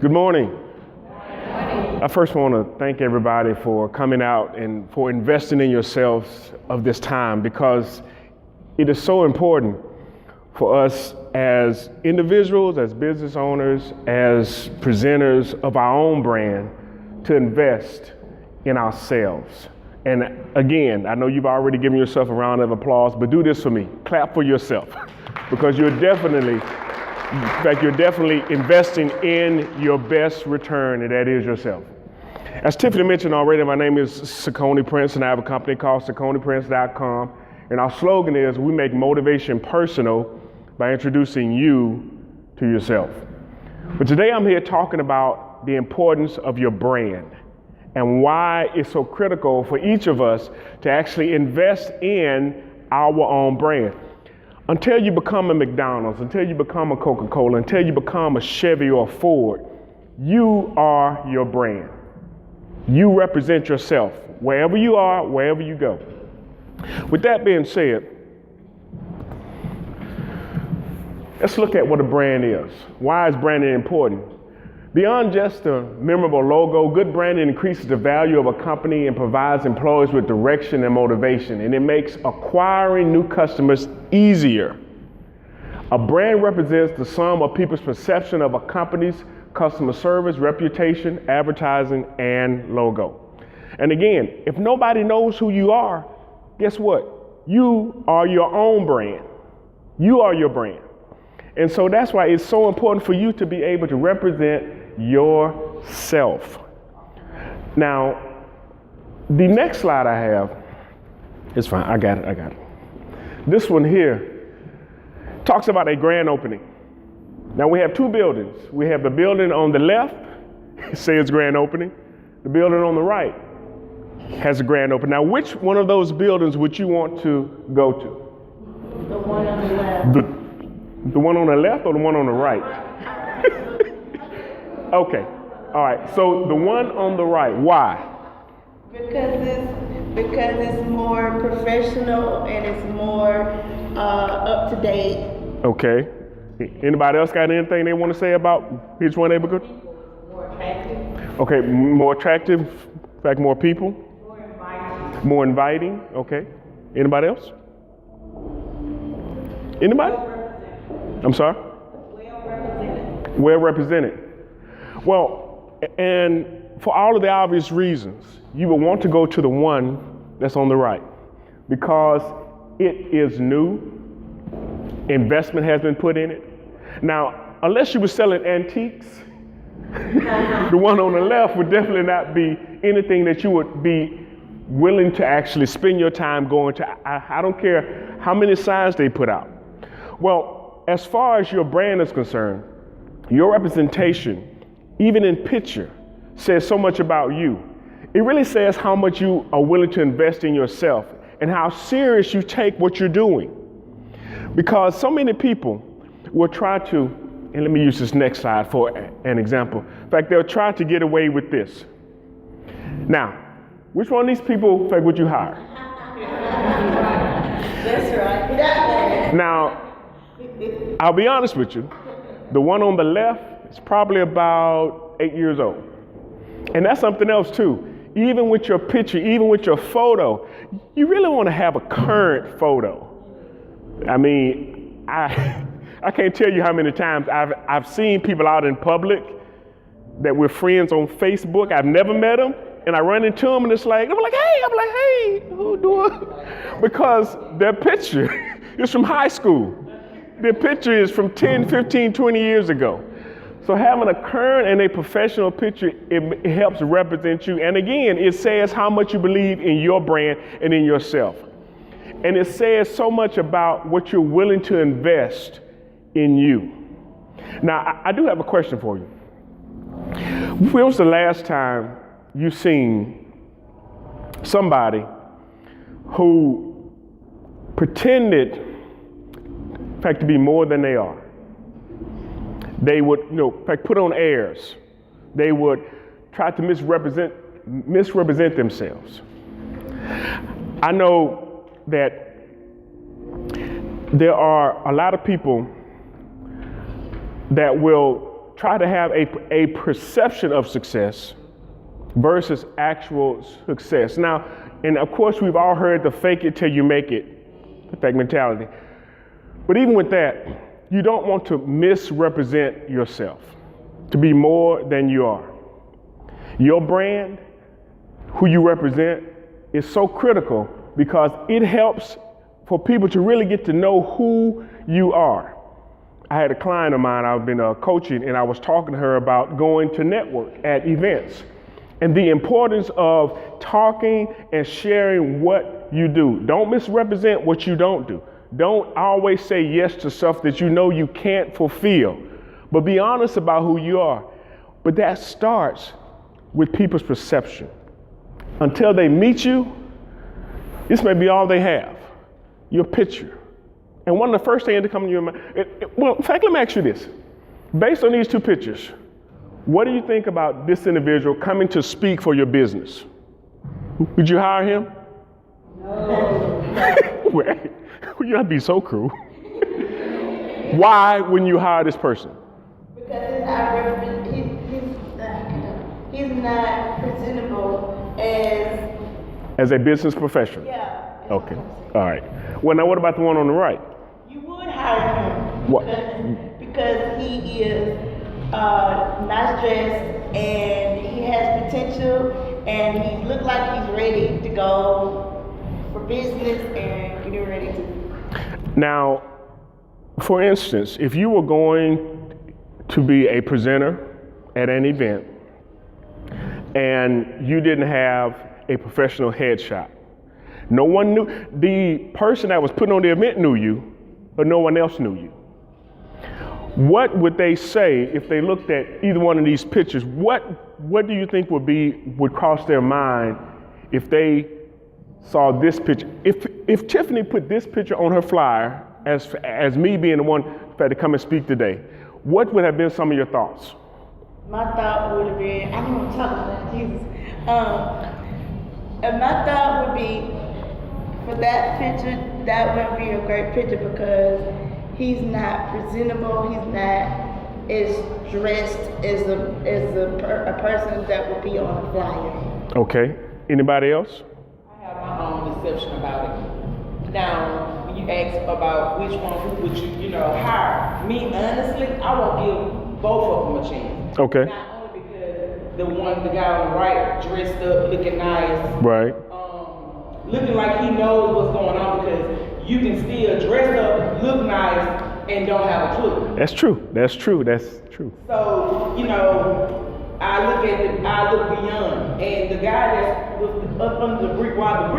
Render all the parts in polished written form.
Good morning. I first want to thank everybody for coming out and for investing in yourselves of this time, because it is so important for us as individuals, as business owners, as presenters of our own brand to invest in ourselves. And again, I know you've already given yourself a round of applause, but do this for me. Clap for yourself, because you're definitely investing in your best return, and that is yourself. As Tiffany mentioned already, my name is Saccone Prince, and I have a company called SacconePrince.com. And our slogan is, we make motivation personal by introducing you to yourself. But today I'm here talking about the importance of your brand and why it's so critical for each of us to actually invest in our own brand. Until you become a McDonald's, until you become a Coca-Cola, until you become a Chevy or a Ford, you are your brand. You represent yourself wherever you are, wherever you go. With that being said, let's look at what a brand is. Why is branding important? Beyond just a memorable logo, good branding increases the value of a company and provides employees with direction and motivation, and it makes acquiring new customers easier. A brand represents the sum of people's perception of a company's customer service, reputation, advertising, and logo. And again, if nobody knows who you are, guess what? You are your own brand. You are your brand. And so that's why it's so important for you to be able to represent yourself. Now, the next slide I have is fine. I got it. This one here talks about a grand opening. Now, we have two buildings. We have the building on the left, it says grand opening. The building on the right has a grand opening. Now, which one of those buildings would you want to go to? The one on the left. The one on the left or the one on the right? Okay, all right, so the one on the right, why? Because it's more professional and it's more up to date. Okay, anybody else got anything they want to say about which one they would go to? More attractive. Okay, more attractive, in fact, more people? More inviting. More inviting, okay. Anybody else? Anybody? I'm sorry? Well represented. Well represented. Well, and for all of the obvious reasons, you will want to go to the one that's on the right, because it is new, investment has been put in it. Now, unless you were selling antiques, the one on the left would definitely not be anything that you would be willing to actually spend your time going to. I don't care how many signs they put out. Well, as far as your brand is concerned, your representation, even in picture, says so much about you. It really says how much you are willing to invest in yourself and how serious you take what you're doing. Because so many people will try to, and let me use this next slide for an example. In fact, they'll try to get away with this. Now, which one of these people, in fact, would you hire? That's right. Now, I'll be honest with you. The one on the left is probably about 8 years old. And that's something else too. Even with your picture, even with your photo, you really want to have a current photo. I mean, I can't tell you how many times I've seen people out in public that we're friends on Facebook. I've never met them, and I run into them, and it's like, I'm like, hey, who doing? Because their picture is from high school. Their picture is from 10, 15, 20 years ago. So having a current and a professional picture, it helps represent you. And again, it says how much you believe in your brand and in yourself. And it says so much about what you're willing to invest in you. Now, I do have a question for you. When was the last time you seen somebody who pretended, in fact, to be more than they are? They would, in fact, put on airs. They would try to misrepresent themselves. I know that there are a lot of people that will try to have a perception of success versus actual success. Now, and of course, we've all heard the fake it till you make it, the fake mentality. But even with that, you don't want to misrepresent yourself, to be more than you are. Your brand, who you represent, is so critical because it helps for people to really get to know who you are. I had a client of mine I've been coaching, and I was talking to her about going to network at events and the importance of talking and sharing what you do. Don't misrepresent what you don't do. Don't always say yes to stuff that you know you can't fulfill, but be honest about who you are. But that starts with people's perception. Until they meet you, this may be all they have, your picture. And one of the first things that come to your mind, well, in fact, let me ask you this. Based on these two pictures, what do you think about this individual coming to speak for your business? Would you hire him? No. Wait, you have to be so cruel. Why wouldn't you hire this person? Because he's not presentable as a business professional. Yeah. Okay. All right. Well, now what about the one on the right? You would hire him. What? Because he is nice dressed and he has potential and he looked like he's ready to go for business and getting ready to. Now, for instance, if you were going to be a presenter at an event and you didn't have a professional headshot, no one knew, the person that was putting on the event knew you, but no one else knew you. What would they say if they looked at either one of these pictures? What do you think would cross their mind if they saw this picture? If Tiffany put this picture on her flyer as me being the one that had to come and speak today, what would have been some of your thoughts? My thought would have been, I don't want to talk about Jesus. And my thought would be, for that picture, that would be a great picture because he's not presentable. He's not as dressed as a person that would be on a flyer. Okay. Anybody else? I have my own perception about it. Now, when you ask about which one, who would you hire? Me, honestly, I won't give both of them a chance. Okay. Not only because the guy on the right, dressed up, looking nice. Right. Looking like he knows what's going on because you can still dress up, look nice, and don't have a clue. That's true. That's true. That's true. So, I look beyond. And the guy that's up under the brick wall is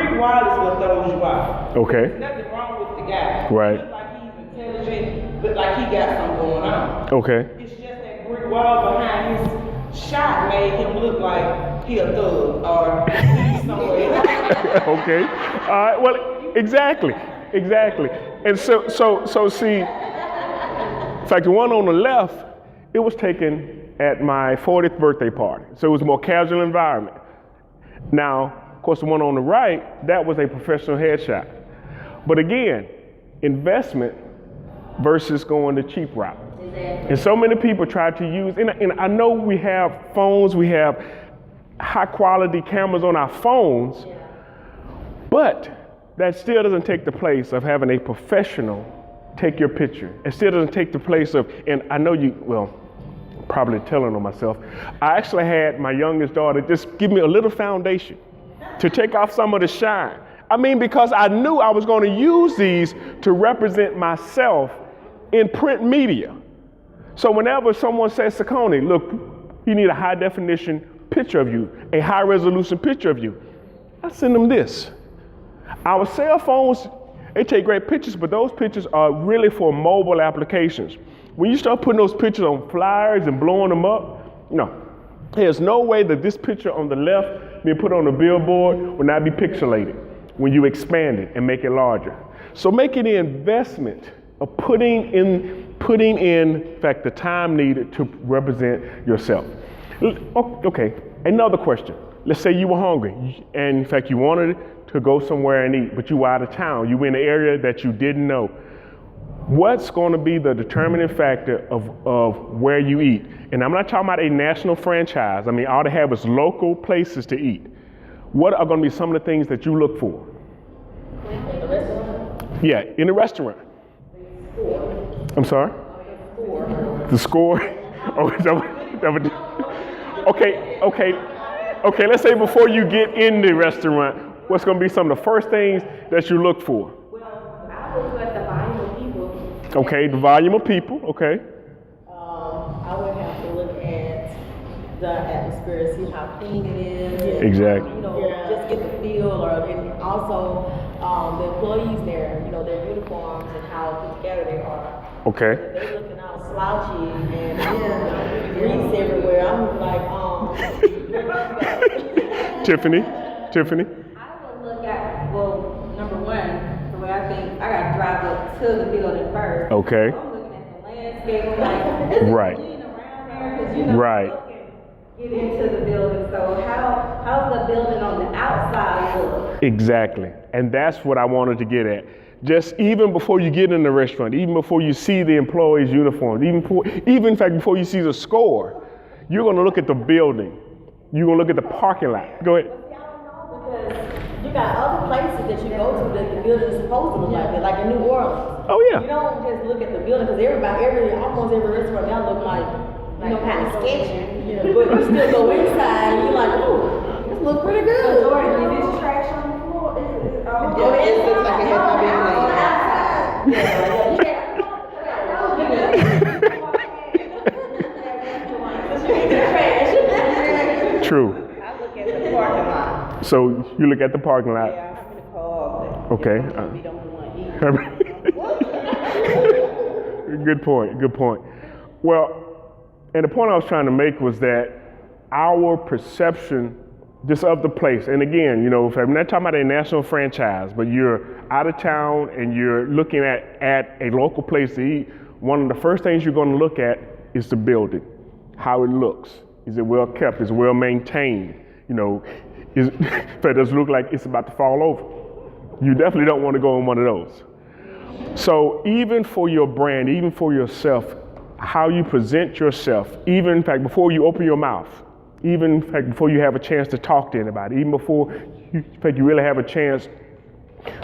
what throws you out. Okay. There's nothing wrong with the guy. Right. He look like he's intelligent, but like he got something going on. Okay. It's just that brick wall behind his shot made him look like he a thug or he's somewhere. Okay. All right. Well, exactly. And so see, in fact, the one on the left, it was taken at my 40th birthday party. So it was a more casual environment. Now, of course, the one on the right, that was a professional headshot. But again, investment versus going the cheap route. And so many people try to use, and I know we have phones, we have high quality cameras on our phones, but that still doesn't take the place of having a professional take your picture. It still doesn't take the place of, and I know probably telling on myself, I actually had my youngest daughter just give me a little foundation to take off some of the shine. I mean, because I knew I was going to use these to represent myself in print media. So whenever someone says, Saccone, look, you need a high definition picture of you, a high resolution picture of you, I send them this. Our cell phones, they take great pictures, but those pictures are really for mobile applications. When you start putting those pictures on flyers and blowing them up, there's no way that this picture on the left being put on a billboard will not be pixelated when you expand it and make it larger. So making the investment of putting in fact, the time needed to represent yourself. Okay, another question. Let's say you were hungry, and in fact, you wanted to go somewhere and eat, but you were out of town. You were in an area that you didn't know. What's going to be the determining factor of where you eat? And I'm not talking about a national franchise. I mean, all they have is local places to eat. What are going to be some of the things that you look for? Yeah, in a restaurant. I'm sorry? The score? Okay, let's say before you get in the restaurant, what's going to be some of the first things that you look for? Well, I would look at the volume of people. Okay, the volume of people, okay. I would have to look at the atmosphere, see how clean it is. Exactly. You know, just get the feel, and also the employees there, you know, their uniforms and how put together they are. Okay. If they're looking all slouchy and grease everywhere, I'm like, Tiffany? I would look at, well, number one, the way I think, I gotta drive up to the building first. Okay. So I'm looking at the landscape, I'm like, is it Right. clean around there? Because you know, Right. you can get into the building. So how's the building on the outside look? Exactly. And that's what I wanted to get at. Just even before you get in the restaurant, even before you see the employee's uniform, even in fact before you see the score, you're going to look at the building. You're going to look at the parking lot. Go ahead. because you got other places that you go to that the building is supposed to look like that, like in New Orleans. Oh, yeah. You don't just look at the building because almost every restaurant now look like, you know, kind of sketchy. Yeah. But you still go inside and you're like, ooh, this looks pretty good. Jordan, if it's trash on the floor, it's It looks like it has not been On the cleaned. outside. Yeah. True. I look at the parking lot. So you look at the parking lot. Yeah, how many cars? Okay. We don't want to eat. Good point. Well, and the point I was trying to make was that our perception just of the place, and again, you know, if I'm not talking about a national franchise, but you're out of town and you're looking at a local place to eat, one of the first things you're going to look at is the building, how it looks. Is it well kept? Is it well maintained? You know, if it doesn't look like it's about to fall over. You definitely don't want to go in one of those. So even for your brand, even for yourself, how you present yourself, even in fact before you open your mouth, even in fact before you have a chance to talk to anybody, even before you really have a chance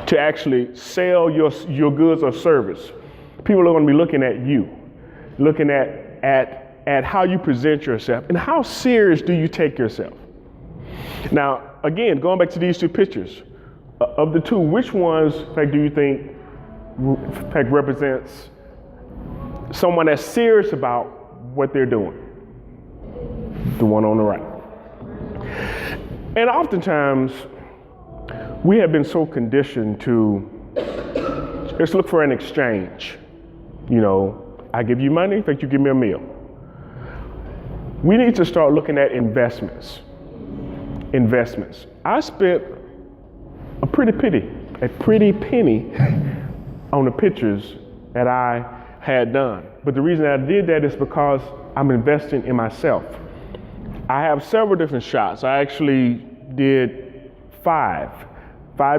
to actually sell your goods or service, people are going to be looking at you, looking at how you present yourself and how serious do you take yourself. Now, again, going back to these two pictures, of the two, which ones, in fact, do you think, in fact, represents someone that's serious about what they're doing? The one on the right. And oftentimes, we have been so conditioned to just look for an exchange. You know, I give you money, in fact, you give me a meal. We need to start looking at investments. I spent a pretty penny on the pictures that I had done. But the reason I did that is because I'm investing in myself. I have several different shots. I actually did five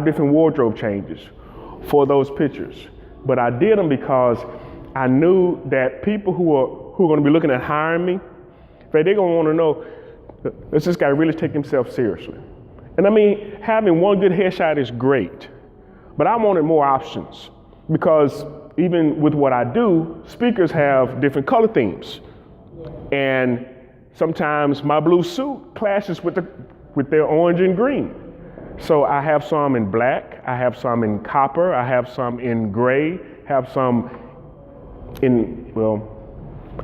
different wardrobe changes for those pictures. But I did them because I knew that people who are going to be looking at hiring me, they're going to want to know, does this guy really take himself seriously? And I mean, having one good headshot is great, but I wanted more options because even with what I do, speakers have different color themes. And sometimes my blue suit clashes with their orange and green. So I have some in black, I have some in copper, I have some in gray, have some in, well,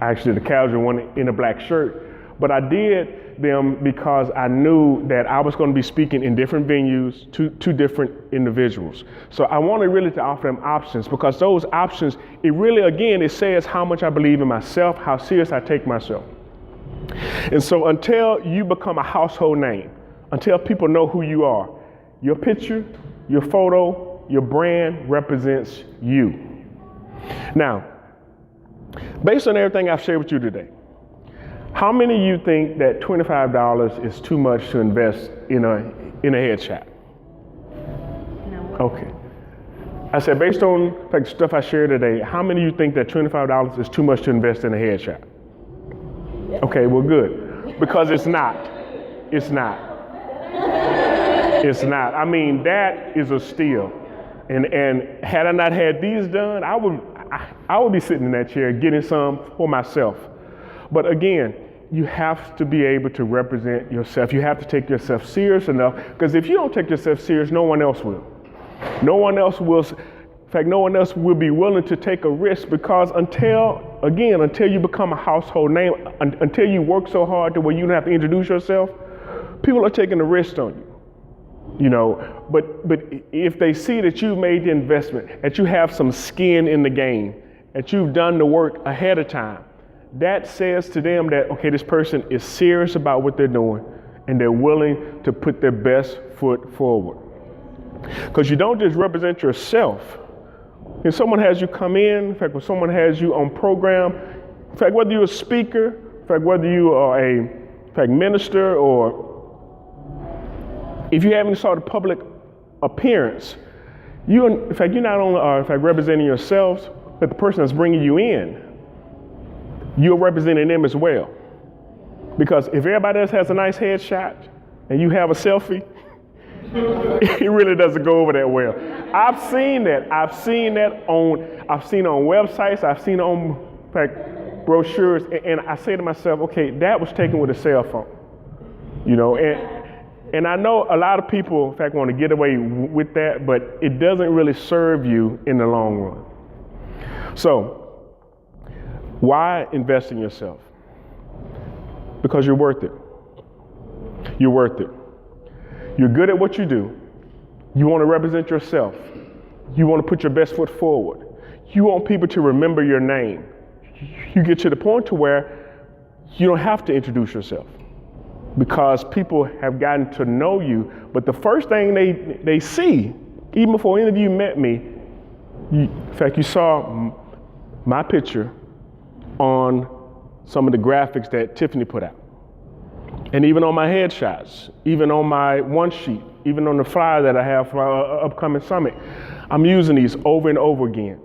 actually the casual one in a black shirt. But I did them because I knew that I was going to be speaking in different venues to different individuals. So I wanted really to offer them options because those options, it really, again, it says how much I believe in myself, how serious I take myself. And so until you become a household name, until people know who you are, your picture, your photo, your brand represents you. Now, based on everything I've shared with you today, how many of you think that $25 is too much to invest in a headshot? No. Okay. I said, based on in fact, the stuff I shared today, how many of you think that $25 is too much to invest in a headshot? Okay, well, good. Because it's not. It's not. It's not. I mean, that is a steal. And had I not had these done, I would be sitting in that chair getting some for myself. But again, you have to be able to represent yourself. You have to take yourself serious enough, because if you don't take yourself serious, no one else will. No one else will. In fact, no one else will be willing to take a risk, because until you become a household name, until you work so hard to where you don't have to introduce yourself, people are taking a risk on you. You know, but if they see that you've made the investment, that you have some skin in the game, that you've done the work ahead of time, that says to them that, okay, this person is serious about what they're doing and they're willing to put their best foot forward. Because you don't just represent yourself. If someone has you come in fact, when someone has you on program, in fact, whether you're a speaker, in fact, whether you are a minister, or if you have any sort of public appearance, you're not only are representing yourselves, but the person that's bringing you in, you're representing them as well. Because if everybody else has a nice headshot and you have a selfie, it really doesn't go over that well. I've seen that on websites, I've seen it on brochures, and I say to myself, okay, that was taken with a cell phone. You know, and I know a lot of people, in fact, want to get away with that, but it doesn't really serve you in the long run. So, why invest in yourself? Because you're worth it. You're worth it. You're good at what you do. You want to represent yourself. You want to put your best foot forward. You want people to remember your name. You get to the point to where you don't have to introduce yourself, because people have gotten to know you. But the first thing they see, even before any of you met me, in fact, you saw my picture on some of the graphics that Tiffany put out. And even on my headshots, even on my one sheet, even on the flyer that I have for our upcoming summit, I'm using these over and over again.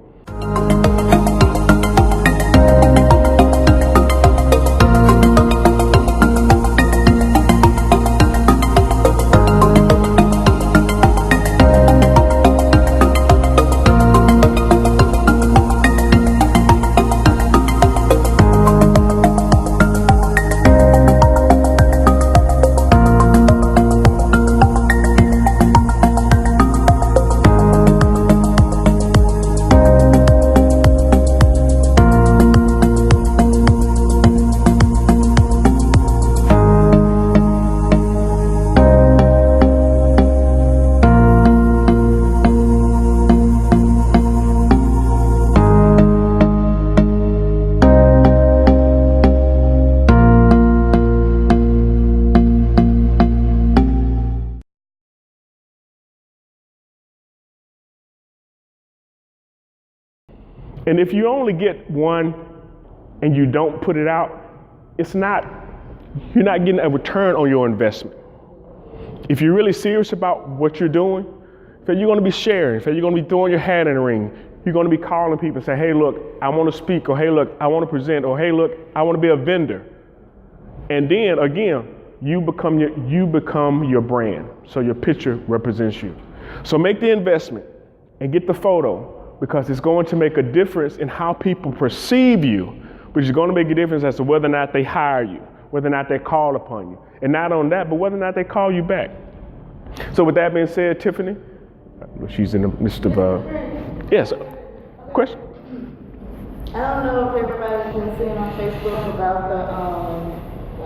And if you only get one and you don't put it out, you're not getting a return on your investment. If you're really serious about what you're doing, you're going to be sharing, you're going to be throwing your hat in the ring. You're going to be calling people and say, hey, look, I want to speak, or hey, look, I want to present, or hey, look, I want to be a vendor. And then again, you become your brand. So your picture represents you. So make the investment and get the photo, because it's going to make a difference in how people perceive you, which is going to make a difference as to whether or not they hire you, whether or not they call upon you. And not on that, but whether or not they call you back. So with that being said, Tiffany, she's in the midst of, yes, question? I don't know if everybody's been seeing on Facebook about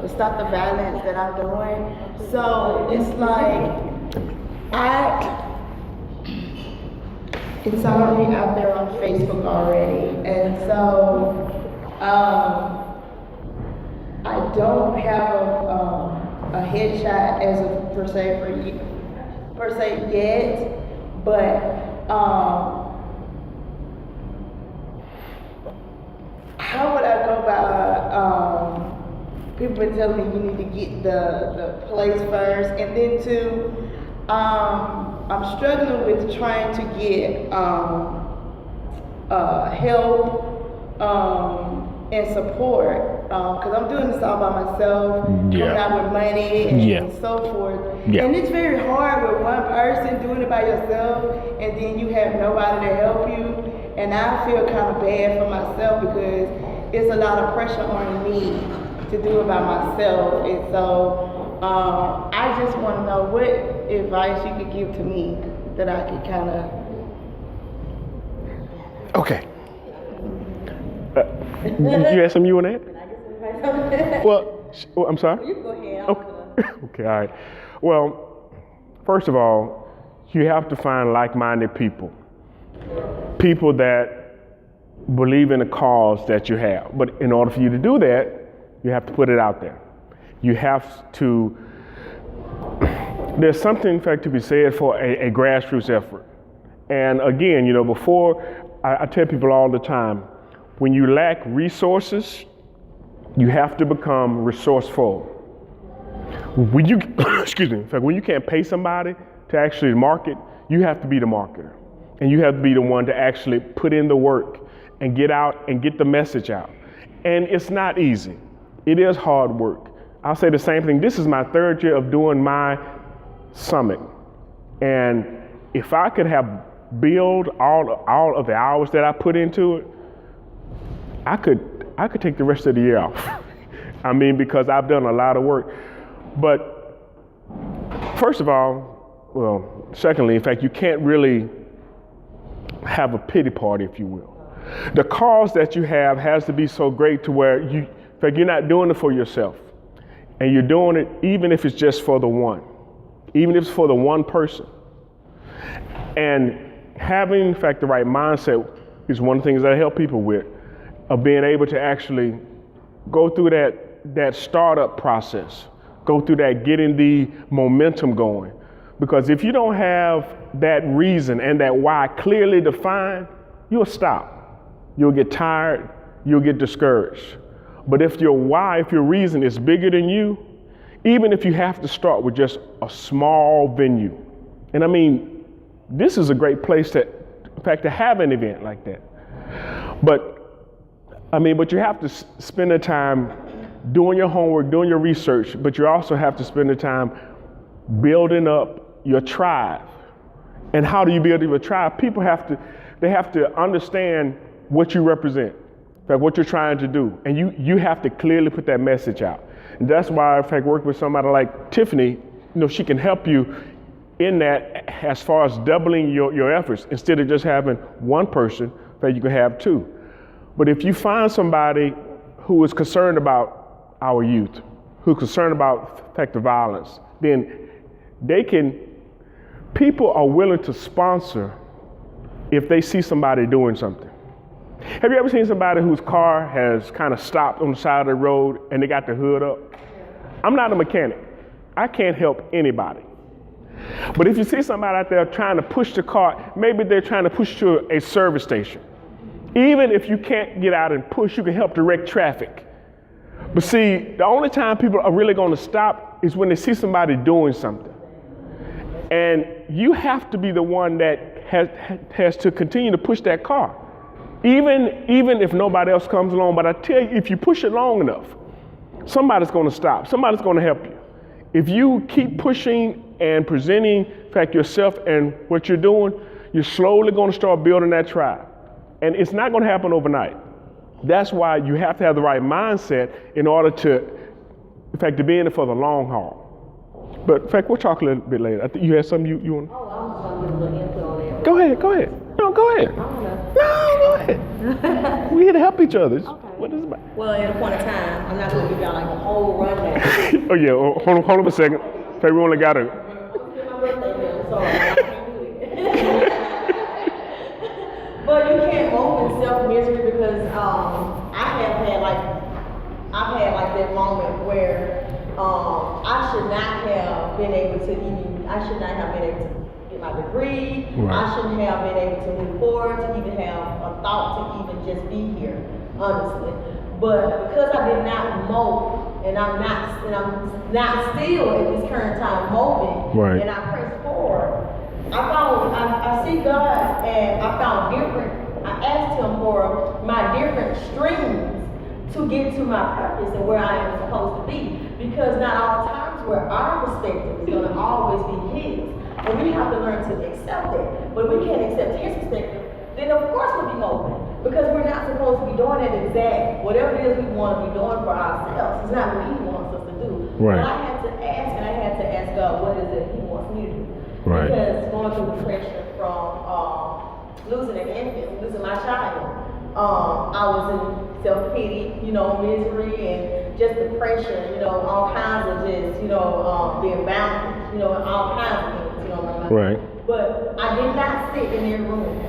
the Stop the Violence that I'm doing. So it's like, it's already out there on Facebook already. And so, I don't have a headshot as of per se yet, but how would I go about people been telling me you need to get the place first, and then too, I'm struggling with trying to get help and support because I'm doing this all by myself, coming out with money and so forth. Yeah. And it's very hard with one person doing it by yourself, and then you have nobody to help you. And I feel kind of bad for myself because it's a lot of pressure on me to do it by myself. And so I just want to know what advice you could give to me that I could kind of. Okay. You had something you want to add? Well, I'm sorry? You go ahead. Okay, all right. Well, first of all, you have to find like-minded people. People that believe in the cause that you have. But in order for you to do that, you have to put it out there. You have to, there's something in fact to be said for a grassroots effort. And again, before, I tell people all the time, when you lack resources, you have to become resourceful. When you, excuse me, in fact, when you can't pay somebody to actually market, you have to be the marketer. And you have to be the one to actually put in the work and get out and get the message out. And it's not easy. It is hard work. I'll say the same thing. This is my 3rd year of doing my summit. And if I could have billed all of the hours that I put into it, I could take the rest of the year off. I mean, because I've done a lot of work. But first of all, secondly, in fact, you can't really have a pity party, if you will. The cause that you have has to be so great to where in fact, you're not doing it for yourself. And you're doing it even if it's just for the one, even if it's for the one person. And having, in fact, the right mindset is one of the things that I help people with, of being able to actually go through that startup process, go through that getting the momentum going. Because if you don't have that reason and that why clearly defined, you'll stop. You'll get tired, you'll get discouraged. But if your why, if your reason is bigger than you, even if you have to start with just a small venue, and I mean, this is a great place to have an event like that. But you have to spend the time doing your homework, doing your research, but you also have to spend the time building up your tribe. And how do you build your tribe? People have to understand what you represent, in fact, what you're trying to do. And you have to clearly put that message out. And that's why, in fact, working with somebody like Tiffany, she can help you in that as far as doubling your efforts. Instead of just having one person, in fact, you can have 2. But if you find somebody who is concerned about our youth, who's concerned about, in fact, the violence, then people are willing to sponsor if they see somebody doing something. Have you ever seen somebody whose car has kind of stopped on the side of the road and they got the hood up? I'm not a mechanic. I can't help anybody. But if you see somebody out there trying to push the car, maybe they're trying to push to a service station. Even if you can't get out and push, you can help direct traffic. But see, the only time people are really going to stop is when they see somebody doing something. And you have to be the one that has to continue to push that car. Even if nobody else comes along, but I tell you, if you push it long enough, somebody's going to stop. Somebody's going to help you. If you keep pushing and presenting, in fact, yourself and what you're doing, you're slowly going to start building that tribe. And it's not going to happen overnight. That's why you have to have the right mindset in order to, in fact, to be in it for the long haul. But in fact, we'll talk a little bit later. I think you had something you want. Oh, I was just going to give a little input on that. Go ahead. No, go ahead. I don't know. No, go ahead. We're here to help each other. Okay. What is it about? Well, at a point in time, I'm not going to give y'all like a whole rundown. Oh yeah, hold on a second. In fact, we only got a. But you can't mold in self-misery because I've had that moment where I should not have been able to get my degree. Right. I shouldn't have been able to move forward, to even have a thought to even just be here, honestly. But because I did not mold, and I'm not still at this current time moping, right. and I press forward, I see God, and I found different. I asked Him for my different streams to get to my purpose and where I am supposed to be. Because not all times where our perspective is going to always be His. And we have to learn to accept that. But if we can't accept His perspective, then of course we'll be open. Because we're not supposed to be doing that exact, whatever it is we want to be doing for ourselves. It's not what He wants us to do. Right. But I had to ask God, what is it He wants me to do? Right. Because going through depression from losing an infant, losing my child, I was in self-pity, misery and just depression, all kinds of just, being bound, all kinds of things, Right. But I did not sit in their room,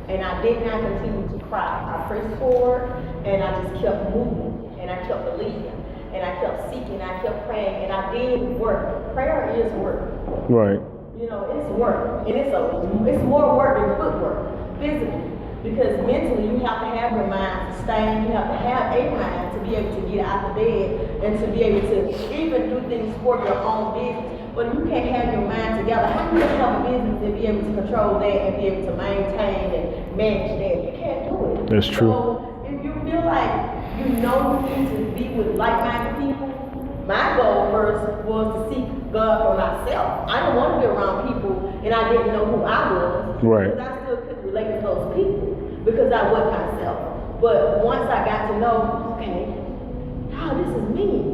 and I did not continue to cry. I pressed forward, and I just kept moving, and I kept believing, and I kept seeking, I kept praying, and I did work. Prayer is work. Right. It's work, and it's more work than footwork, physically. Because mentally, you have to have your mind sustained. You have to have a mind to be able to get out of bed and to be able to even do things for your own business. But if you can't have your mind together, how can you have a business and be able to control that and be able to maintain and manage that? You can't do it. That's true. So if you feel like you need to be with like-minded people, my goal first was to seek God for myself. I didn't want to be around people and I didn't know who I was. Right. Because I still couldn't relate to those people because I wasn't myself. But once I got to know, okay, this is me.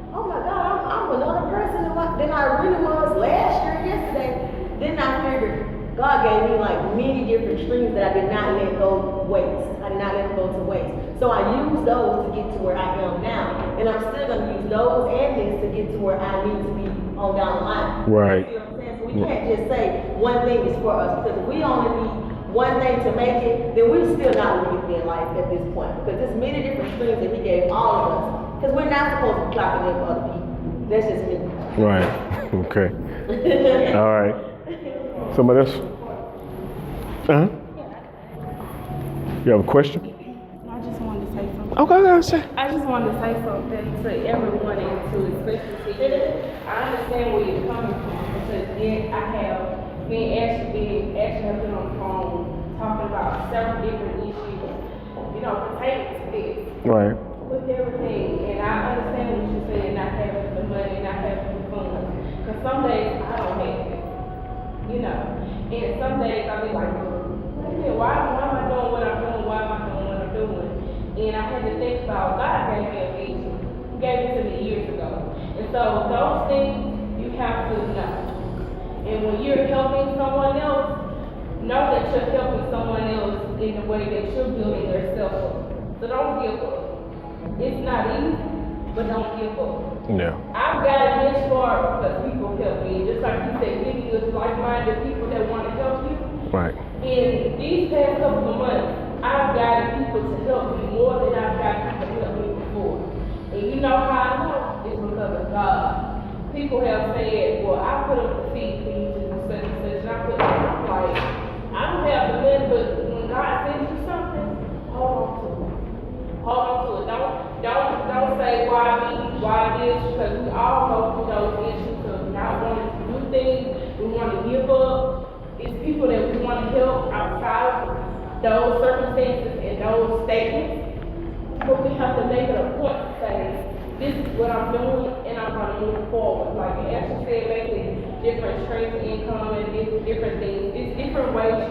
Oh my God, I'm another person than I really was last year, yesterday. Then I figured God gave me like many different streams that I did not let go waste. I did not let them go to waste. So I used those to get to where I am now. And I'm still going to use those and this to get to where I need to be on down the line. Right. You see what I'm saying? So we can't just say one thing is for us. Because if we only need one thing to make it, then we're still not where we be in life at this point. Because there's many different streams that He gave all of us. Because we're not supposed to be clocking in for other people. That's just me. Right. Okay. All right. Somebody else? Uh-huh. You have a question? I just wanted to say something. Okay, say. I just wanted to say something to everyone and to especially to you. I understand where you're coming from because then I have been actually have been on the phone talking about several different issues, pertaining to this. Right. With everything, and I understand what you're saying, not having the money, not having the funds. Because some days I don't have it, and some days I'll be like, why am I doing what I'm doing? Why am I doing what I'm doing? And I had to think about God gave me a vision. He gave it to me years ago. And so those things you have to know. And when you're helping someone else, know that you're helping someone else in the way that you're building yourself up. So don't give up. It's not easy, but don't give up. Yeah. I've got this far because people help me. Just like you said, getting with like-minded people that want to help you. Right. In these past couple of months, I've got people to help me more than I've got people to help me before. And you know how I know? It's because of God. People have said, well, I put up a fee for you to do such and such, and I put up like, I don't have the money, but when God sends you something, hold on to it. Hold on to it. Don't say why me, why this, because we all go through those issues of not wanting to do things, we want to give up. It's people that we want to help outside of those circumstances and those statements. But we have to make it a point to say, this is what I'm doing and I'm going to move forward. Like Ashley said, making different streams of income and different things. It's different ways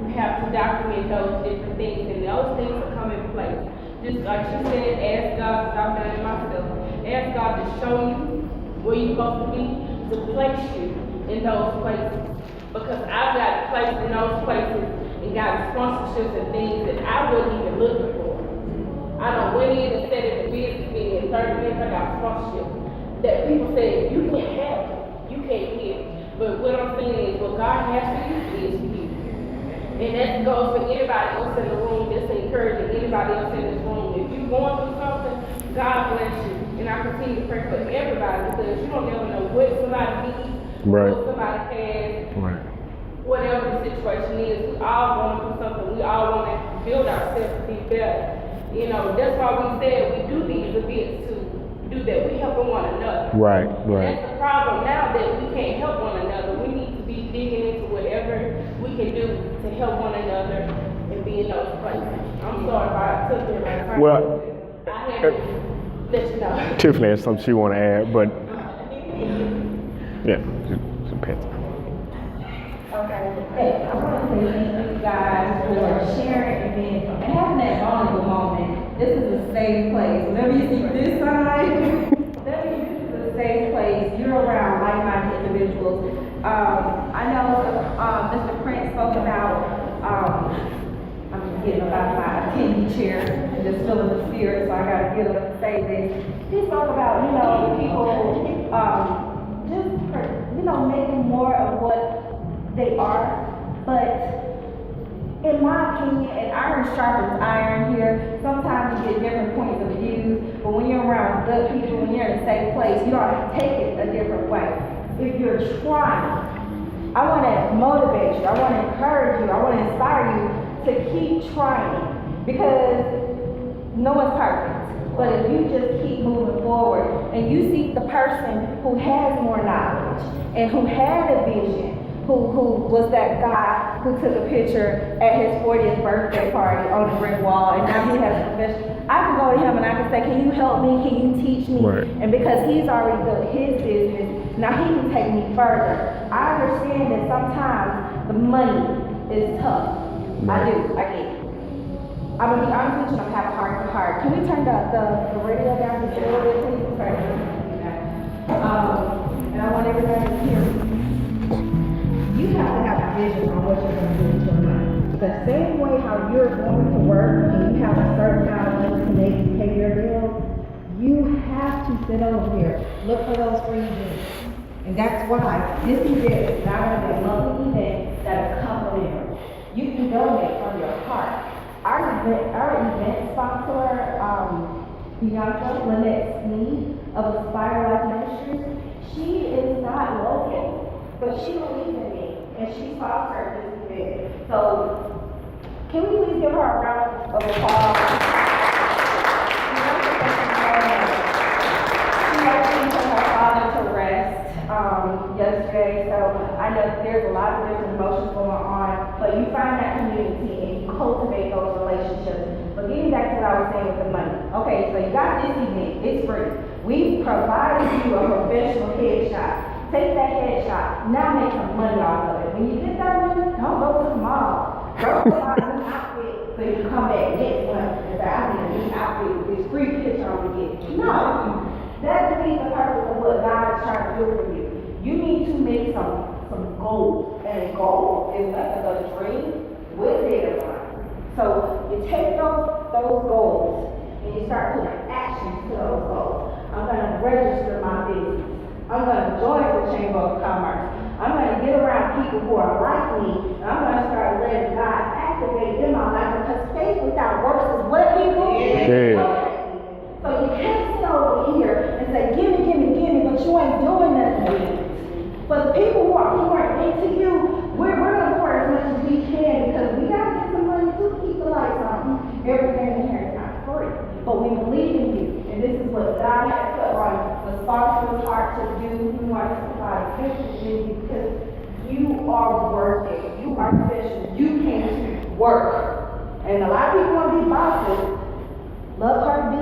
you have to document those different things and those things will come in place. Just like she said, ask God, I've done it myself. Ask God to show you where you're supposed to be, to place you in those places. Because I've got placed in those places and got sponsorships and things that I wasn't even looking for. I done went in and said in the business meeting in 30 minutes I got sponsorship. That people said, you can't have it, you can't get it. But what I'm saying is, what God has for you is for you. And that goes for anybody else in the room, that's encouraging anybody else in this room. If you're going through something, God bless you. And I continue to pray for everybody because you don't never know what somebody needs, Right. what somebody has, Right. whatever the situation is. We all going through something. We all want to build ourselves to be better. That's why we said we do these events to do that. We helping one another. Right. That's the problem now that we can't help one another. We need to be digging into whatever help one another and be in those places. I'm sorry if I took it right. Well, I had to let you know. Tiffany has something she want to add, but yeah, some pets. Okay. Hey, I want to say thank you guys for sharing and being and having that vulnerable moment. This is a safe place. Whenever you see this sign, this is a safe place. You're around like-minded individuals. I know Mr. Prince spoke about, I'm getting about my attendee chair and just feeling the spirit, so I gotta get up and say this. He spoke about, people, making more of what they are, but in my opinion, and iron sharpens iron here, sometimes you get different points of view, but when you're around good people, when you're in a safe place, you don't take it a different way. If you're trying, I want to motivate you, I want to encourage you, I want to inspire you to keep trying, because no one's perfect. But if you just keep moving forward and you seek the person who has more knowledge and who had a vision, who was that guy who took a picture at his 40th birthday party on the brick wall, and now he has a profession. I can go to him and I can say, can you help me? Can you teach me? Right. And because he's already built his business, now he can take me further. I understand that sometimes the money is tough. Right. I do, I get it. I'm gonna be honest with you, I'm having heart to heart. Can we turn the radio down just a little bit, please? Sorry. And I want everybody to hear me. You have to have a vision on what you're going to do with your money. The same way how you're going to work and you have a certain amount of money to make to pay your bills, you have to sit over here, look for those free events. And that's why this event is not only a monthly event that is complimentary. You can donate from your heart. Our event sponsor, Bianca Lynette Sneed of Aspire Life Ministries, she is not local, but she believes in me, and she sponsored this event. So, can we please give her a round of applause? She actually took her father to rest yesterday, so I know that there's a lot of different emotions going on, but you find that community and you cultivate those relationships. But getting back to what I was saying with the money. Okay, so you got this event, it's free. We provided you a professional headshot. Take that headshot, now make some money off of it. When you get that money, don't go to the mall. Go buy a new outfit so you can come back next month and say, I need a new outfit with this free picture I'm gonna get. No. That defeats the purpose of what God is trying to do for you. You need to make some goals. And a goal is nothing but a dream with a deadline. So you take those goals and you start putting actions to those goals. I'm gonna register my business. I'm gonna join the Chamber of Commerce. I'm gonna get around people who are like me, and I'm gonna start letting God activate in my life, because faith without works is what, people? Yeah. So you can't sit over here and say, give me, but you ain't doing nothing with it. For the people who are pouring into you, we're gonna pour as much as we can, because we gotta get some money to keep the lights on. Everything in here is not free, but we believe in you, and this is what God has put on the sponsor's heart to do. We want to provide business in you, because you are worth it. You are special. You came to work, and a lot of people want to be bosses. Love Cardi B.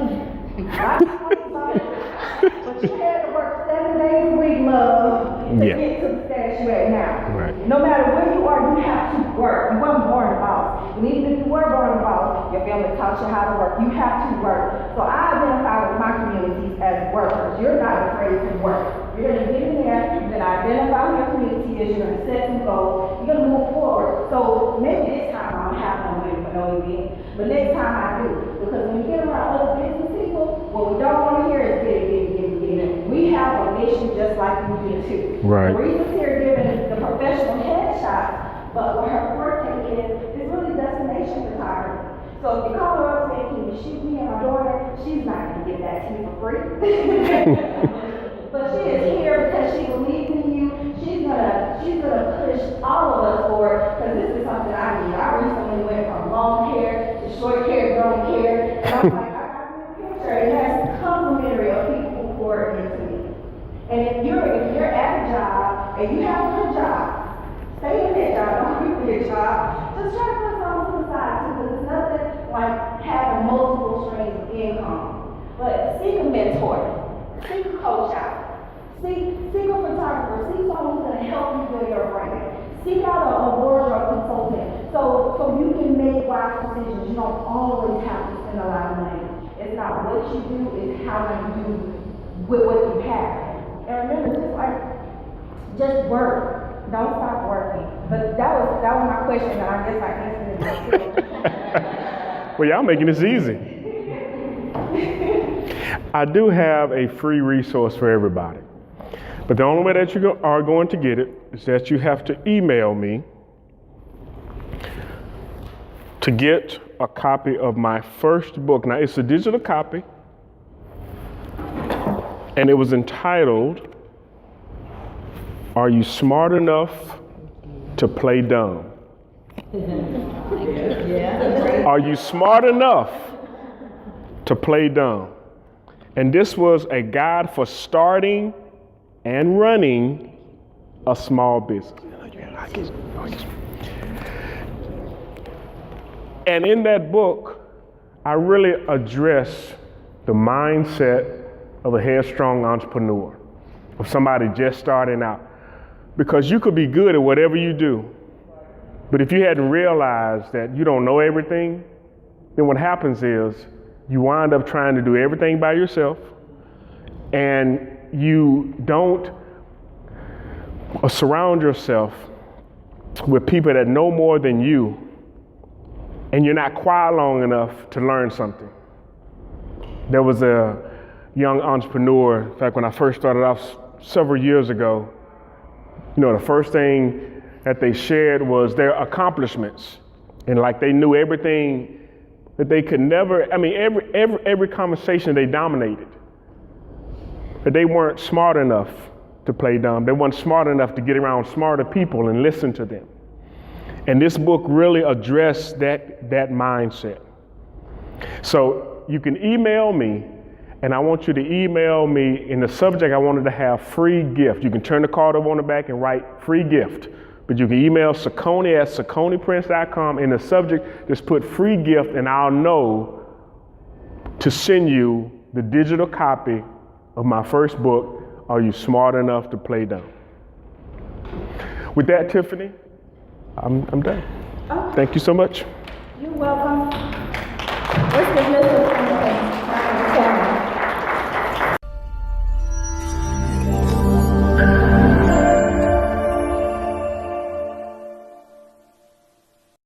But you had to work 7 days a week, love, to get to the status you're at now. Right. No matter where you are, you have to work. You weren't born a boss. And even if you were born a boss, your family taught you how to work. You have to work. So I identify with my communities as workers. You're not afraid to work. You're going to get in there, you're going to identify who your community is, you're going to set some goals, you're going to move forward. So maybe this time I don't have no money for no event, but next time I do. Because when you get around other business people, what we don't want to hear is get it. We have a mission just like you do too. Right. Reese's here giving the professional headshots, but what her forte is really destination photography. So if you call her up saying, can you shoot me and my daughter, she's not going to give that to you for free. But she is here because she believes in you. She's gonna push all of us forward, because this is something I need. I recently went from long hair to short hair, grown hair, and I'm like, I got a picture, and that's complimentary of people who pour into me. And if you're at a job and you have a good job, stay in that job, don't quit your job. Just like having multiple streams of income. But seek a mentor, seek a coach out, seek a photographer, seek someone who's gonna help you build your brand. Seek out a wardrobe consultant so you can make wise decisions. You don't always have to spend a lot of money. It's not what you do, it's how you do with what you have. And remember, just work. Don't stop working. But that was my question, and I guess I answered it myself. Well, y'all making this easy. I do have a free resource for everybody. But the only way that you are going to get it is that you have to email me to get a copy of my first book. Now, it's a digital copy, and it was entitled, Are You Smart Enough to Play Dumb? Are you smart enough to play dumb? And this was a guide for starting and running a small business. And in that book, I really address the mindset of a headstrong entrepreneur, of somebody just starting out. Because you could be good at whatever you do, but if you hadn't realized that you don't know everything, then what happens is you wind up trying to do everything by yourself, and you don't surround yourself with people that know more than you, and you're not quiet long enough to learn something. There was a young entrepreneur, in fact, when I first started off several years ago, the first thing that they shared was their accomplishments. And like they knew everything that they could never, every conversation they dominated. But they weren't smart enough to play dumb. They weren't smart enough to get around smarter people and listen to them. And this book really addressed that mindset. So you can email me, and I want you to email me in the subject. I wanted to have free gift. You can turn the card over on the back and write free gift. But you can email Saucony at sauconyprince.com. In the subject, just put free gift, and I'll know to send you the digital copy of my first book, Are You Smart Enough to Play Dumb? With that, Tiffany, I'm done. Oh. Thank you so much. You're welcome. Let's dismiss the